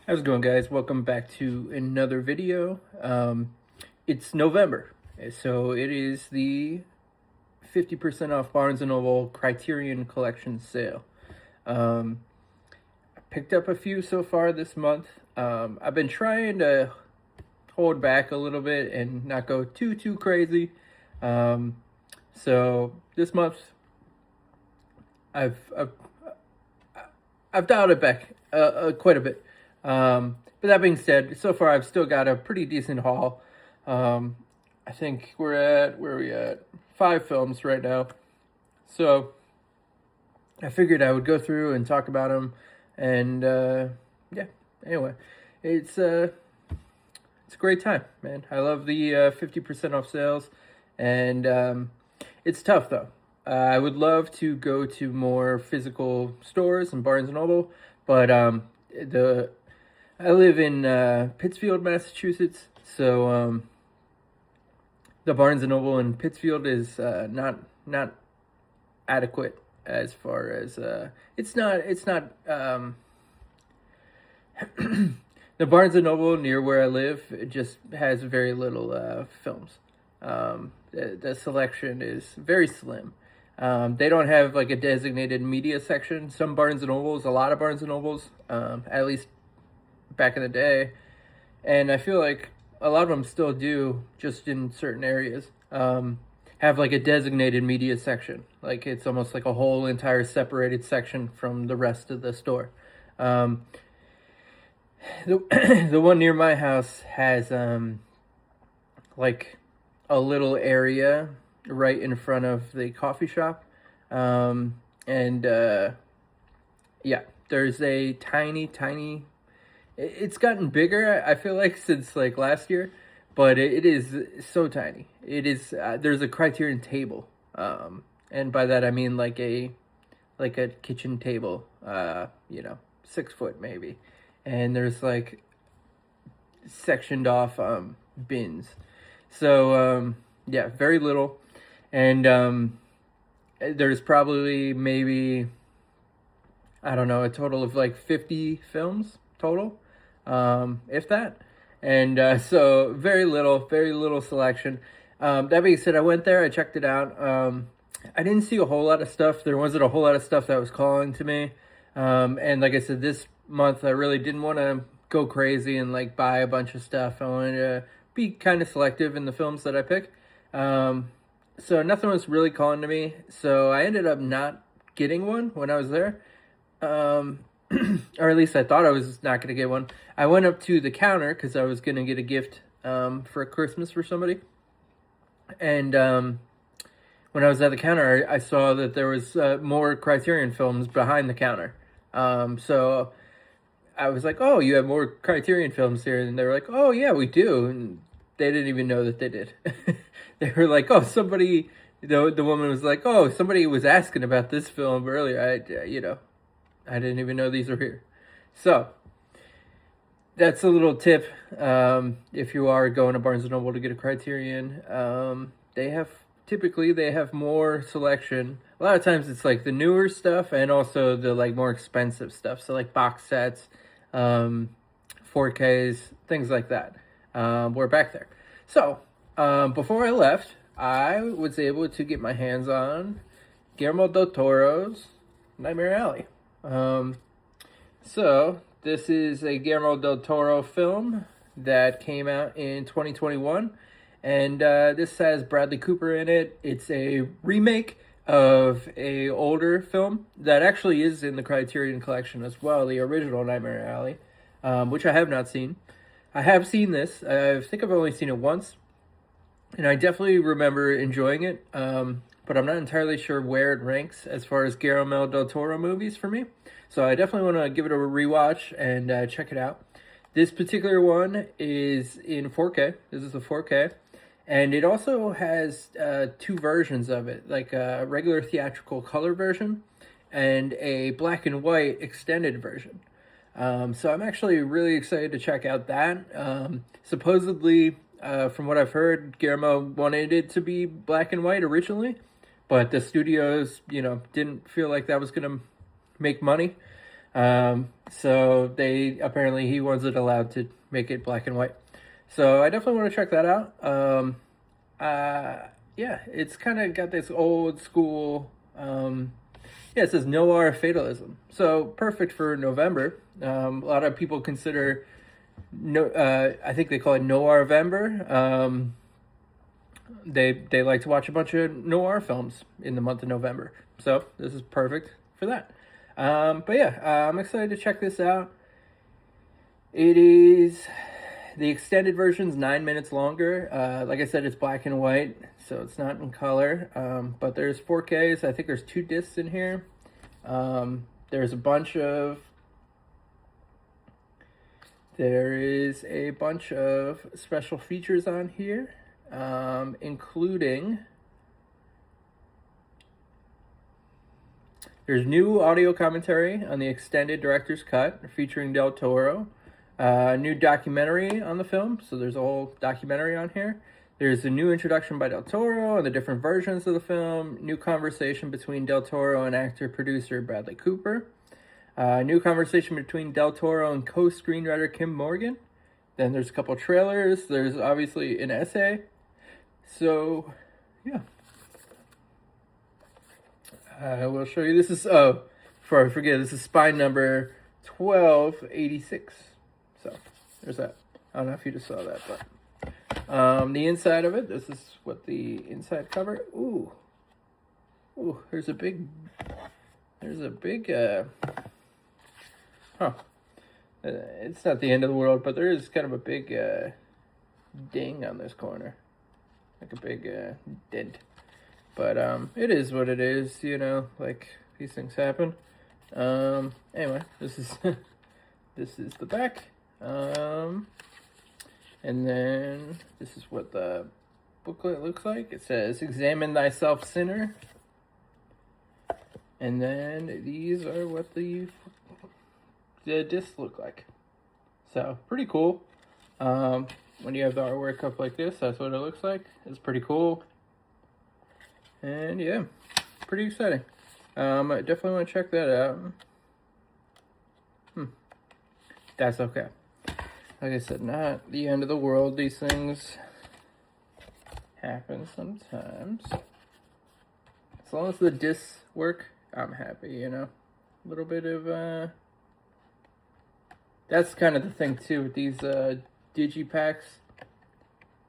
How's it going, guys? Welcome back to another video. It's November, so it is the 50% off Barnes & Noble Criterion Collection sale. I picked up a few so far this month. I've been trying to hold back a little bit and not go too crazy. So this month, I've I've, I've dialed it back quite a bit. But that being said, so far I've still got a pretty decent haul. I think where are we at? 5 films right now. So I figured I would go through and talk about them. And yeah, anyway, it's a great time, man. I love the 50% off sales. And it's tough though. I would love to go to more physical stores and Barnes and Noble, but the I live in Pittsfield, Massachusetts, so the Barnes and Noble in Pittsfield is not adequate as far as it's not the Barnes and Noble near where I live, it just has very little films. The selection is very slim. They don't have like a designated media section. Some Barnes and Nobles, a lot of Barnes and Nobles, at least back in the day, and I feel like a lot of them still do, just in certain areas, have like a designated media section. Like it's almost like a whole entire separated section from the rest of the store. The one near my house has like a little area right in front of the coffee shop, and yeah, there's a tiny. It's gotten bigger, I feel like, since like last year, but it is so tiny. It is there's a Criterion table, and by that I mean like a kitchen table, 6 foot maybe, and there's like sectioned off bins. So yeah, very little, and there's probably maybe, I don't know, a total of like 50 films total, if that. And so very little selection. That being said, I went there, I checked it out. I didn't see a whole lot of stuff. There wasn't a whole lot of stuff that was calling to me. And like I said, this month I really didn't want to go crazy and like buy a bunch of stuff. I wanted to be kind of selective in the films that I pick. So nothing was really calling to me. So I ended up not getting one when I was there. Or at least I thought I was not going to get one. I went up to the counter because I was going to get a gift for Christmas for somebody. And when I was at the counter, I saw that there was more Criterion films behind the counter. So I was like, "Oh, you have more Criterion films here?" And they were like, "Oh, yeah, we do." And they didn't even know that they did. They were like, "Oh, somebody." The woman was like, "Oh, somebody was asking about this film earlier. I didn't even know these were here." So that's a little tip. If you are going to Barnes & Noble to get a Criterion, they have more selection. A lot of times it's like the newer stuff and also the like more expensive stuff. So like box sets, 4Ks, things like that. We're back there. So before I left, I was able to get my hands on Guillermo del Toro's Nightmare Alley. So this is a Guillermo del Toro film that came out in 2021, and this has Bradley Cooper in it. It's a remake of a older film that actually is in the Criterion collection as well, the original Nightmare Alley, which I have not seen. I have seen this. I think I've only seen it once, and I definitely remember enjoying it. But I'm not entirely sure where it ranks as far as Guillermo del Toro movies for me. So I definitely want to give it a rewatch and check it out. This particular one is in 4K. This is the 4K. And it also has 2 versions of it, like a regular theatrical color version and a black and white extended version. So I'm actually really excited to check out that. Supposedly, from what I've heard, Guillermo wanted it to be black and white originally, but the studios, didn't feel like that was going to make money. So he wasn't allowed to make it black and white. So I definitely want to check that out. Yeah, it's kind of got this old school. Yeah, it says noir fatalism. So perfect for November. A lot of people consider I think they call it Noir-vember. They like to watch a bunch of noir films in the month of November. So this is perfect for that. But yeah, I'm excited to check this out. It is the extended version's 9 minutes longer. Like I said, it's black and white, so it's not in color. But there's 4Ks. I think there's 2 discs in here. There's a bunch of special features on here, including there's new audio commentary on the extended director's cut featuring Del Toro, new documentary on the film, so there's a whole documentary on here. There's a new introduction by Del Toro and the different versions of the film, new conversation between Del Toro and actor-producer Bradley Cooper, new conversation between Del Toro and co-screenwriter Kim Morgan. Then there's a couple trailers. There's obviously an essay. So, yeah. I will show you. This is, before I forget, this is spine number 1286. So, there's that. I don't know if you just saw that, but the inside of it, this is what the inside cover. Ooh, there's a big, it's not the end of the world, but there is kind of a big ding on this corner, like a big dent. But it is what it is, you know. Like, these things happen. Anyway, this is this is the back. And then this is what the booklet looks like. It says, "Examine thyself, sinner." And then these are what the discs look like. So, pretty cool. When you have the artwork up like this, that's what it looks like. It's pretty cool. And yeah, pretty exciting. I definitely want to check that out. That's okay. Like I said, not the end of the world. These things happen sometimes. As long as the discs work, I'm happy, you know. A little bit of, that's kind of the thing, too, with these digipacks.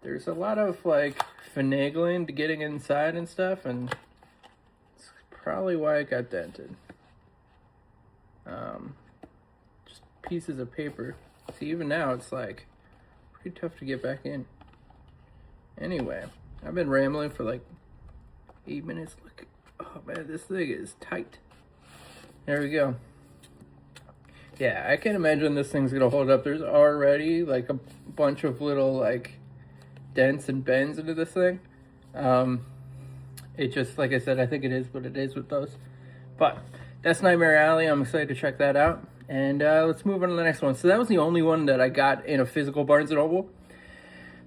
There's a lot of, like, finagling to getting inside and stuff, and it's probably why it got dented. Just pieces of paper. See, even now, it's, like, pretty tough to get back in. Anyway, I've been rambling for, like, 8 minutes. Look, oh, man, this thing is tight. There we go. Yeah, I can't imagine this thing's gonna hold up. There's already, like, a bunch of little, like, dents and bends into this thing. It just, like I said, I think it is what it is with those. But that's Nightmare Alley. I'm excited to check that out. And let's move on to the next one. So that was the only one that I got in a physical Barnes & Noble.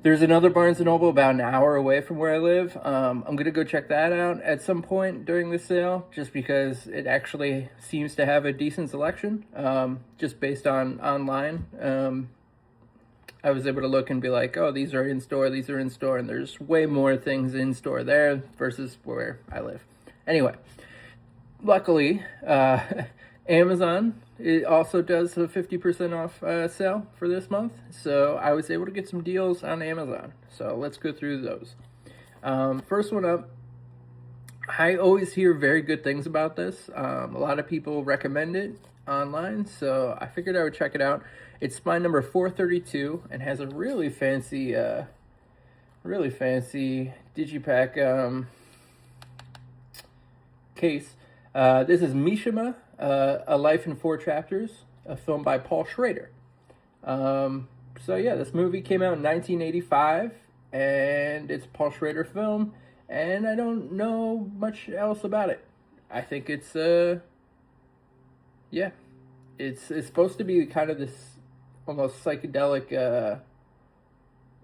There's another Barnes & Noble about an hour away from where I live. I'm going to go check that out at some point during the sale, just because it actually seems to have a decent selection, just based on online. I was able to look and be like, oh, these are in store, and there's way more things in store there versus where I live. Anyway, luckily, Amazon, it also does a 50% off sale for this month, so I was able to get some deals on Amazon. So let's go through those. First one up, I always hear very good things about this. A lot of people recommend it online, so I figured I would check it out. It's spine number 432 and has a really fancy digipack case. This is Mishima, A Life in 4 Chapters, a film by Paul Schrader. So yeah, this movie came out in 1985, and it's a Paul Schrader film, and I don't know much else about it. I think it's yeah, it's supposed to be kind of this almost psychedelic,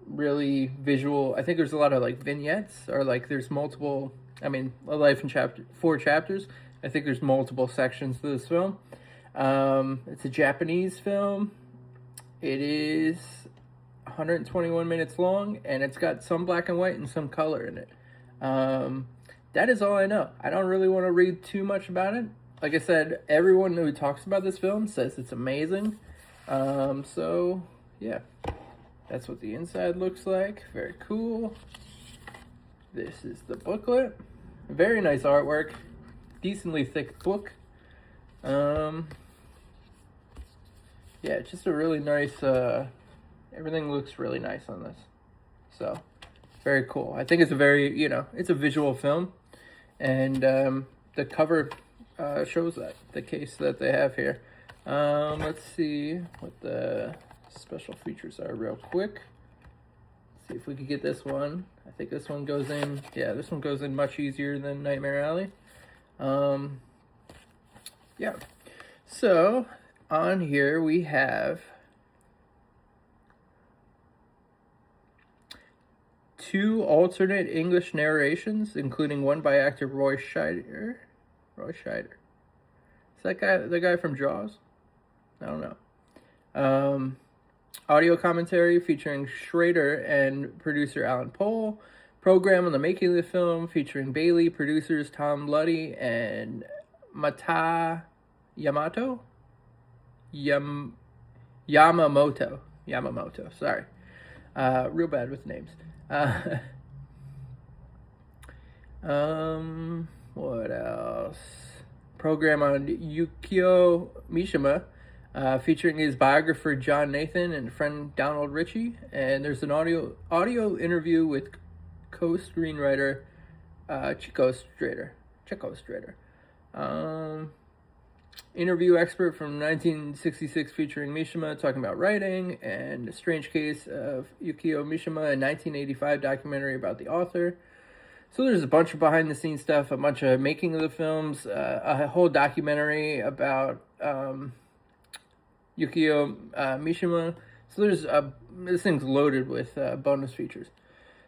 really visual. I think there's a lot of like vignettes, or like there's multiple. I mean, A Life in 4 Chapters. I think there's multiple sections to this film. It's a Japanese film. It is 121 minutes long, and it's got some black and white and some color in it. That is all I know. I don't really want to read too much about it. Like I said, everyone who talks about this film says it's amazing. So, yeah. That's what the inside looks like. Very cool. This is the booklet. Very nice artwork. Decently thick book. Yeah, it's just a really nice, everything looks really nice on this. So, very cool. I think it's a very, it's a visual film. And the cover shows that, the case that they have here. Let's see what the special features are real quick. Let's see if we could get this one. I think this one goes in, yeah, this one goes in much easier than Nightmare Alley. Yeah. So, on here we have 2 alternate English narrations, including one by actor Roy Scheider. Roy Scheider. Is that guy the guy from Jaws? I don't know. Audio commentary featuring Schrader and producer Alan Pohl. Program on the making of the film featuring Bailey, producers Tom Luddy and Mata Yamamoto. Yamamoto. Sorry. Real bad with names. What else? Program on Yukio Mishima, featuring his biographer John Nathan and friend Donald Ritchie, and there's an audio interview with co-screenwriter Chico Strader. Interview expert from 1966 featuring Mishima talking about writing, and A Strange Case of Yukio Mishima, a 1985 documentary about the author. So there's a bunch of behind the scenes stuff, a bunch of making of the films, a whole documentary about Yukio Mishima. So there's this thing's loaded with bonus features.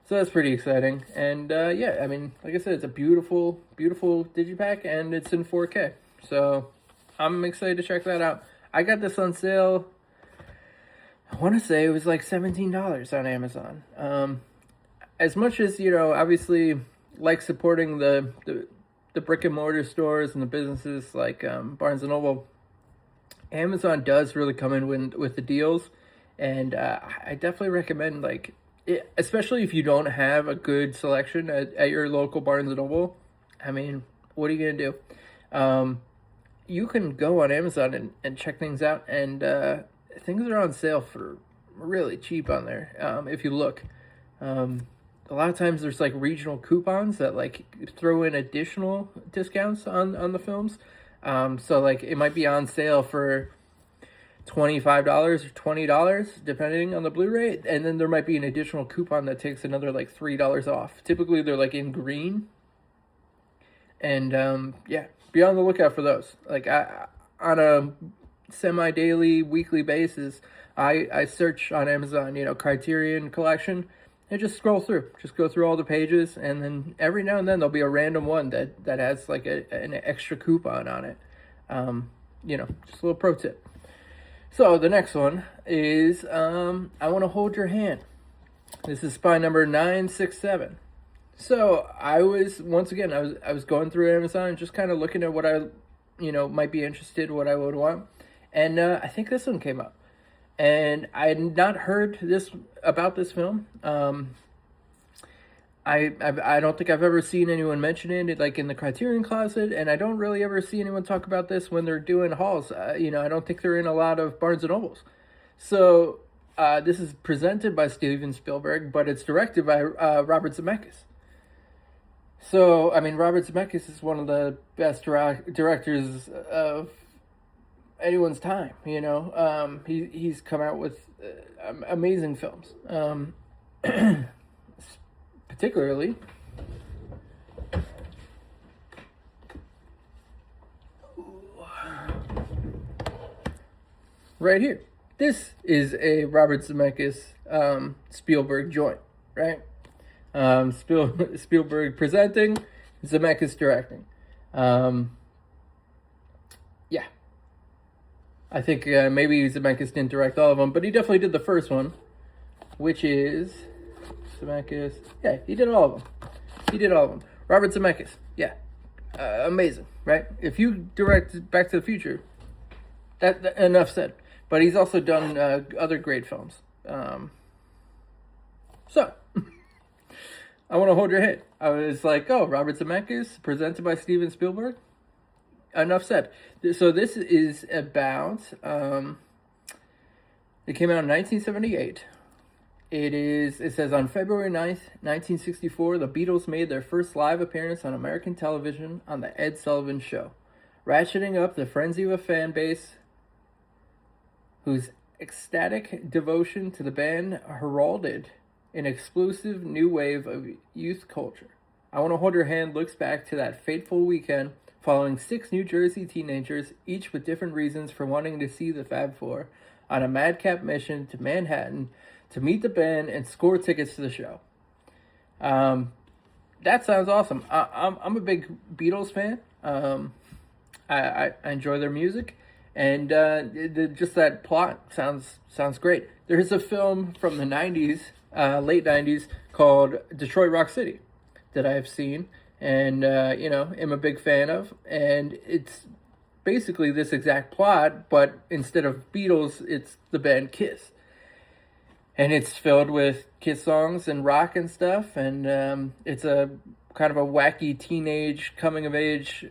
So that's pretty exciting. And yeah, I mean, like I said, it's a beautiful, beautiful digipack, and it's in 4K. So I'm excited to check that out. I got this on sale, I want to say it was like $17 on Amazon. As much as, obviously like supporting the brick and mortar stores and the businesses like Barnes & Noble, Amazon does really come in with the deals. And I definitely recommend, especially if you don't have a good selection at your local Barnes & Noble. I mean, what are you going to do? You can go on Amazon and check things out, and things are on sale for really cheap on there, if you look. A lot of times there's regional coupons that throw in additional discounts on the films. So it might be on sale for $25 or $20 depending on the Blu-ray, and then there might be an additional coupon that takes another $3 off. Typically they're in green. And yeah, be on the lookout for those. On a semi-daily, weekly basis, I search on Amazon, Criterion collection, and just scroll through. Just go through all the pages, and then every now and then there'll be a random one that has an extra coupon on it. Just a little pro tip. So the next one is I Want to Hold Your Hand. This is spy number 967. So I was going through Amazon and just kind of looking at what I, might be interested, what I would want. And I think this one came up. And I had not heard about this film. I don't think I've ever seen anyone mention it in the Criterion Closet, and I don't really ever see anyone talk about this when they're doing hauls. I don't think they're in a lot of Barnes & Nobles. So this is presented by Steven Spielberg, but it's directed by Robert Zemeckis. So, I mean, Robert Zemeckis is one of the best directors of anyone's time, He's come out with amazing films. Particularly right here. This is a Robert Zemeckis Spielberg joint, right? Spielberg presenting, Zemeckis directing. Yeah. I think maybe Zemeckis didn't direct all of them, but he definitely did the first one, which is Zemeckis. Yeah, he did all of them. He did all of them. Robert Zemeckis. Yeah, amazing, right? If you direct Back to the Future, that enough said. But he's also done other great films. So, I want to hold your hand. I was like, oh, Robert Zemeckis, presented by Steven Spielberg. Enough said. So this is about, it came out in 1978. It says on February 9th, 1964, the Beatles made their first live appearance on American television on the Ed Sullivan Show, ratcheting up the frenzy of a fan base whose ecstatic devotion to the band heralded an explosive new wave of youth culture. I Want to Hold Your Hand looks back to that fateful weekend following 6 New Jersey teenagers, each with different reasons for wanting to see the Fab Four, on a madcap mission to Manhattan to meet the band and score tickets to the show. That sounds awesome. I'm a big Beatles fan. I enjoy their music, and just that plot sounds great. There's a film from the 90s, late 90s, called Detroit Rock City that I've seen, and am a big fan of, and it's basically this exact plot, but instead of Beatles, it's the band Kiss. And it's filled with Kiss songs and rock and stuff, and it's a kind of a wacky teenage coming-of-age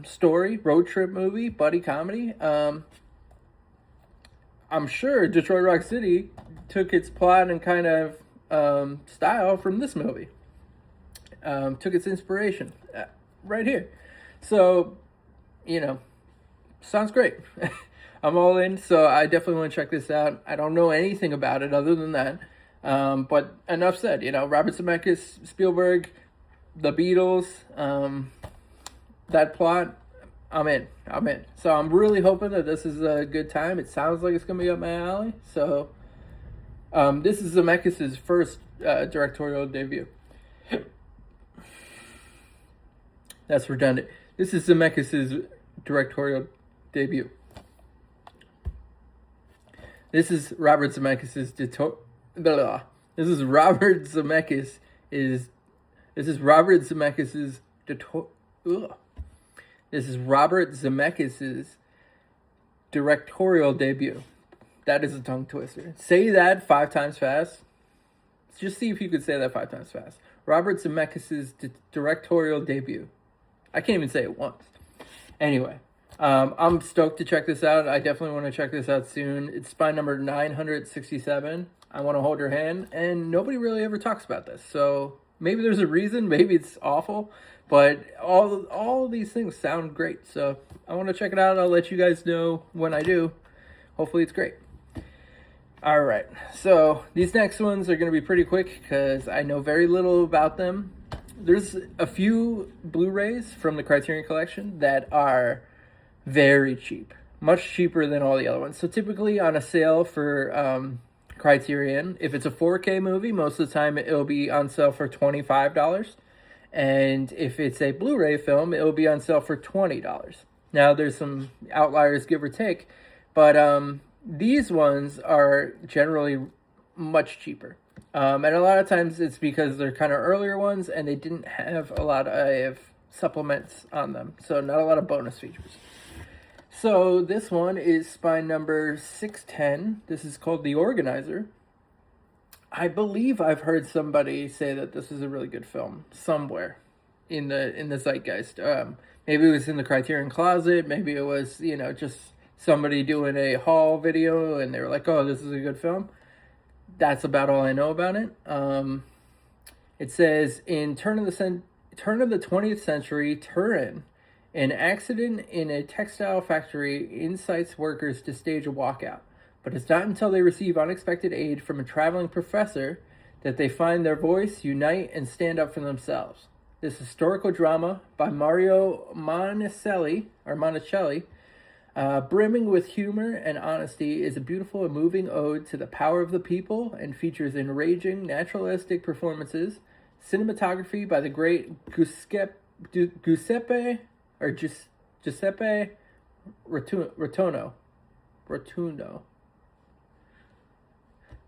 story, road trip movie, buddy comedy. I'm sure Detroit Rock City took its plot and kind of style from this movie. Took its inspiration right here. So, sounds great. I'm all in, so I definitely want to check this out. I don't know anything about it other than that. But enough said. Robert Zemeckis, Spielberg, the Beatles, that plot, I'm in. So I'm really hoping that this is a good time. It sounds like it's going to be up my alley. So this is Zemeckis' first directorial debut. That's redundant. This is Zemeckis' directorial debut. This is Robert Zemeckis' This is Robert Zemeckis' This is Robert Zemeckis' This is Robert Zemeckis' directorial debut. That is a tongue twister. Say that 5 times fast. Just see if you could say that 5 times fast. Robert Zemeckis' directorial debut. I can't even say it once. Anyway. I'm stoked to check this out. I definitely want to check this out soon. It's by number 967. I Want to Hold Your Hand. And nobody really ever talks about this. So maybe there's a reason. Maybe it's awful. But all of these things sound great. So I want to check it out. I'll let you guys know when I do. Hopefully it's great. All right. So these next ones are going to be pretty quick because I know very little about them. There's a few Blu-rays from the Criterion Collection that are very cheap, much cheaper than all the other ones. So typically on a sale for Criterion, if it's a 4K movie, most of the time it'll be on sale for $25. And if it's a Blu-ray film, it'll be on sale for $20. Now there's some outliers, give or take, but these ones are generally much cheaper. And a lot of times it's because they're kind of earlier ones and they didn't have a lot of supplements on them. So not a lot of bonus features. So this one is spine number 610. This is called The Organizer. I believe I've heard somebody say that this is a really good film somewhere in the zeitgeist. Maybe it was in the Criterion Closet. Maybe it was, just somebody doing a haul video and they were like, oh, this is a good film. That's about all I know about it. It says, in turn of the 20th century, Turin, an accident in a textile factory incites workers to stage a walkout, but it's not until they receive unexpected aid from a traveling professor that they find their voice, unite, and stand up for themselves. This historical drama by Mario Monicelli, brimming with humor and honesty, is a beautiful and moving ode to the power of the people and features enraging, naturalistic performances, cinematography by the great Giuseppe Rotono. Rotundo.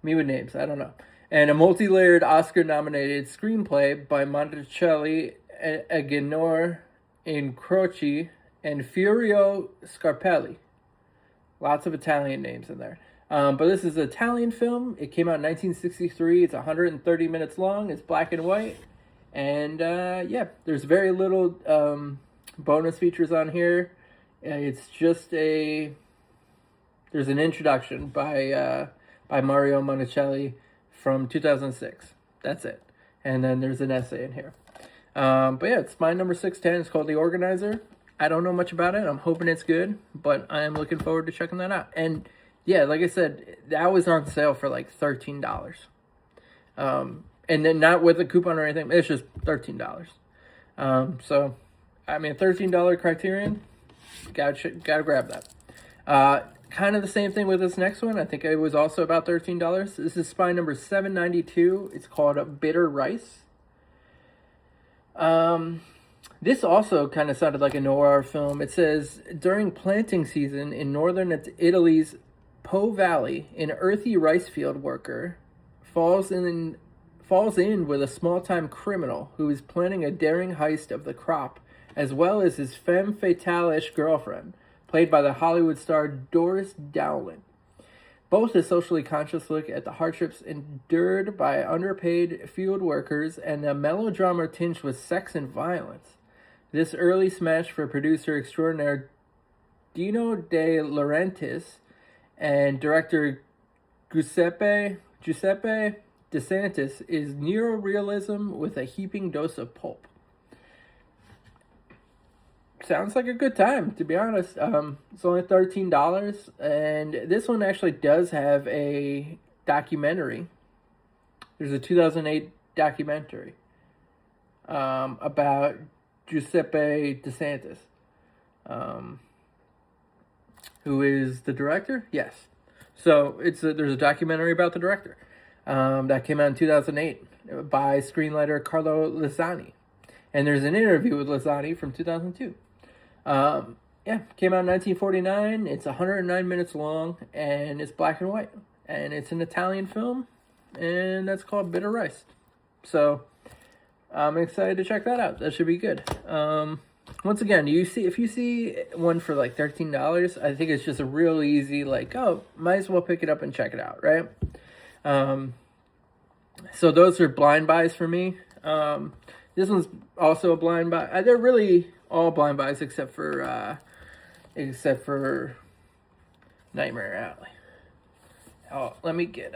Me with names, I don't know. And a multi-layered Oscar-nominated screenplay by Monticelli, Agenor Incroci, and Furio Scarpelli. Lots of Italian names in there. But this is an Italian film. It came out in 1963. It's 130 minutes long. It's black and white. And yeah, there's very little bonus features on here. It's just there's an introduction by Mario Monticelli from 2006. That's it. And then there's an essay in here. But yeah, it's my number 610. It's called The Organizer. I don't know much about it. I'm hoping it's good, but I am looking forward to checking that out. And yeah, like I said, that was on sale for like $13. And then not with a coupon or anything. It's just $13. So, I mean, $13 Criterion, gotta grab that. Kind of the same thing with this next one. I think it was also about $13. This is spy number 792. It's called Bitter Rice. This also kind of sounded like a noir film. It says, during planting season in northern Italy's Po Valley, an earthy rice field worker falls in with a small-time criminal who is planning a daring heist of the crop, as well as his femme fatale-ish girlfriend, played by the Hollywood star Doris Dowling. Both a socially conscious look at the hardships endured by underpaid field workers and a melodrama tinged with sex and violence. This early smash for producer extraordinaire Dino De Laurentiis and director Giuseppe DeSantis is neorealism with a heaping dose of pulp. Sounds like a good time, to be honest. It's only $13, and this one actually does have a documentary. There's a 2008 documentary about Giuseppe DeSantis, who is the director. Yes, so there's a documentary about the director that came out in 2008 by screenwriter Carlo Lazzani, and there's an interview with Lazzani from 2002. Yeah, came out in 1949. It's 109 minutes long, and it's black and white, and it's an Italian film, and that's called Bitter Rice. So I'm excited to check that out. That should be good. Once again, if you see one for like $13, I think it's just a real easy, like, oh, might as well pick it up and check it out, right? So those are blind buys for me. This one's also a blind buy. They're really all blind buys except for Nightmare Alley. Oh, let me get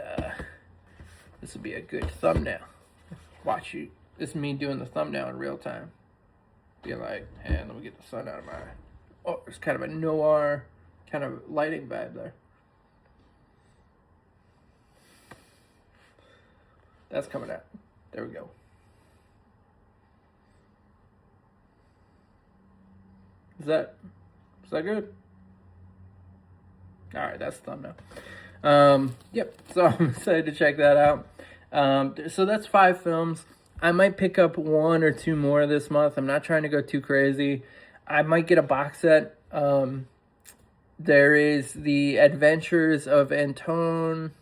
this would be a good thumbnail. Watch you. This is me doing the thumbnail in real time. Being like, hey, let me get the sun out of my eye. Oh, there's kind of a noir kind of lighting vibe there. That's coming out. There we go. Is that good? All right, that's the thumbnail. Yep. So I'm excited to check that out. So that's 5 films. I might pick up 1 or 2 more this month. I'm not trying to go too crazy. I might get a box set. There is The Adventures of Anton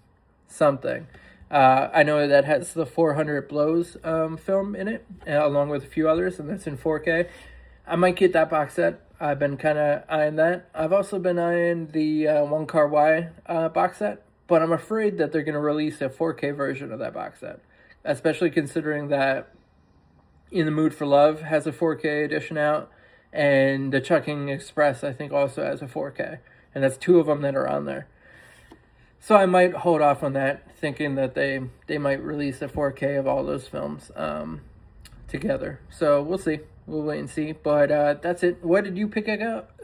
something. I know that has the 400 Blows film in it, along with a few others, and that's in 4K. I might get that box set. I've been kind of eyeing that. I've also been eyeing the One Car Y box set, but I'm afraid that they're going to release a 4K version of that box set, especially considering that In the Mood for Love has a 4K edition out, and The Chucking Express, I think, also has a 4K, and that's 2 of them that are on there. So I might hold off on that, thinking that they might release a 4K of all those films together. So we'll see. We'll wait and see. But that's it. What did you pick up?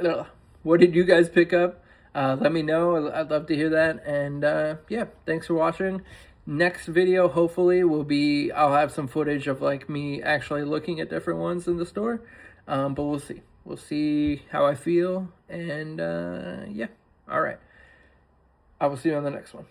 What did you guys pick up? Let me know. I'd love to hear that. And yeah, thanks for watching. Next video, hopefully, I'll have some footage of like me actually looking at different ones in the store. But we'll see. We'll see how I feel. And yeah. All right. I will see you on the next one.